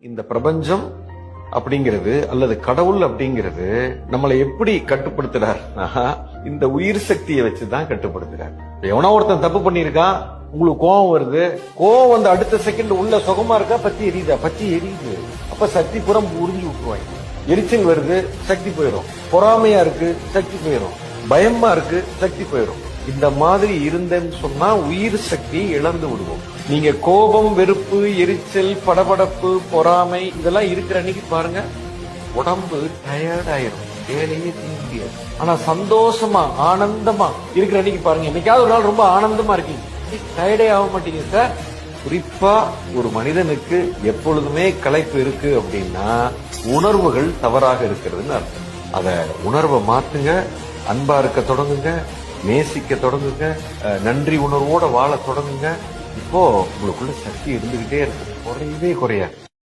இந்த பிரபஞ்சம் அப்படிங்கிறது அல்லது கடவுள் அப்படிங்கிறது நம்மளை எப்படி கட்டுப்படுத்துறாருன்னா இந்த உயிர் சக்தியை வச்சுதான் கட்டுப்படுத்துறாரு. எவனோ ஒருத்தன் தப்பு பண்ணிருக்கான், உங்களுக்கு கோபம் வருது, கோபம் வந்து அடுத்த செகண்ட் உள்ள சுகமா இருக்கா, பத்தி எரியுதா, பத்தி எரியுது. அப்ப சக்தி புறம் உறிஞ்சி விட்டுருவாங்க. எரிச்சல் வருது, சக்தி போயிடும். பொறாமையா இருக்கு, சக்தி போயிடும். பயமா இருக்கு, சக்தி போயிடும். இந்த மாதிரி இருந்தேன்னு சொன்னா உயிர் சக்தி இழந்து விடுவோம். நீங்க கோபம், வெறுப்பு, எரிச்சல், படபடப்பு, பொறாமை இதெல்லாம் இருக்கிற அன்னைக்கு பாருங்க, உடம்பு டயர்ட் ஆயிரும், வேலையே செய்ய முடியாது. ஆனா சந்தோஷமா ஆனந்தமா இருக்கிற அன்னைக்கு பாருங்க, என்னைக்காவது ஒரு நாள் ரொம்ப ஆனந்தமா இருக்கீங்க, டயர்டே ஆக மாட்டீங்க சார். குறிப்பா ஒரு மனிதனுக்கு எப்பொழுதுமே களைப்பு இருக்கு அப்படின்னா உணர்வுகள் தவறாக இருக்கிறதுன்னு அர்த்தம். அத உணர்வை மாத்துங்க, அன்பா இருக்க தொடங்குங்க, நேசிக்க தொடங்குங்க, நன்றி உணர்வோட வாழ தொடங்குங்க. இப்போ உங்களுக்குள்ள சக்தி இருந்துகிட்டே இருக்கு, குறையவே குறையாது.